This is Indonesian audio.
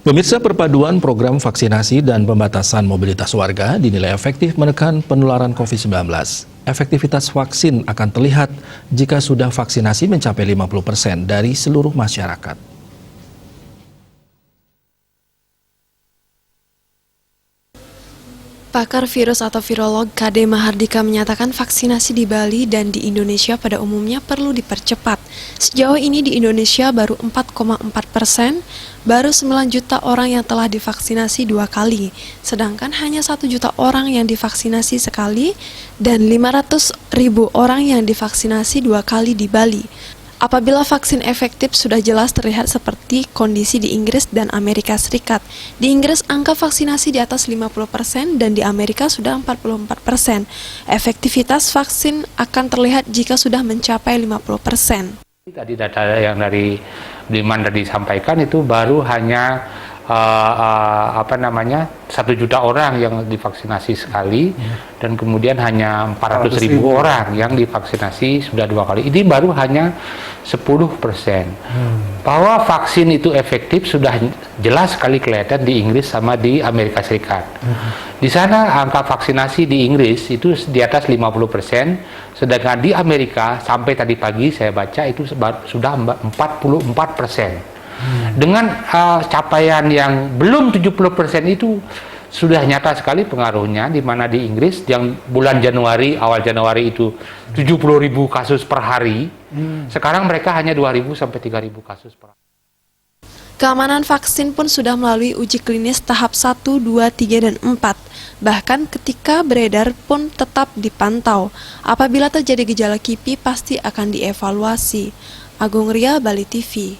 Pemirsa, perpaduan program vaksinasi dan pembatasan mobilitas warga dinilai efektif menekan penularan COVID-19. Efektivitas vaksin akan terlihat jika sudah vaksinasi mencapai 50% dari seluruh masyarakat. Pakar virus atau virolog KD Mahardika menyatakan vaksinasi di Bali dan di Indonesia pada umumnya perlu dipercepat. Sejauh ini di Indonesia baru 4,4%, baru 9 juta orang yang telah divaksinasi 2 kali, sedangkan hanya 1 juta orang yang divaksinasi sekali dan 500.000 orang yang divaksinasi 2 kali di Bali. Apabila vaksin efektif sudah jelas terlihat seperti kondisi di Inggris dan Amerika Serikat. Di Inggris angka vaksinasi di atas 50% dan di Amerika sudah 44%. Efektivitas vaksin akan terlihat jika sudah mencapai 50%. Tadi data yang dari Bliman tadi disampaikan itu baru hanya 1 juta orang yang divaksinasi sekali dan kemudian hanya 400.000 orang yang divaksinasi sudah 2 kali. Ini baru hanya 10%. Bahwa vaksin itu efektif sudah jelas sekali kelihatan di Inggris sama di Amerika Serikat. Di sana angka vaksinasi di Inggris itu di atas 50%, sedangkan di Amerika sampai tadi pagi saya baca itu sudah 44%. Dengan capaian yang belum 70% itu sudah nyata sekali pengaruhnya, di mana di Inggris yang bulan Januari, awal Januari itu 70.000 kasus per hari, sekarang mereka hanya 2.000 sampai 3.000 kasus per hari. Keamanan vaksin pun sudah melalui uji klinis tahap 1, 2, 3, dan 4. Bahkan ketika beredar pun tetap dipantau. Apabila terjadi gejala KIPI pasti akan dievaluasi. Agung Ria, Bali TV.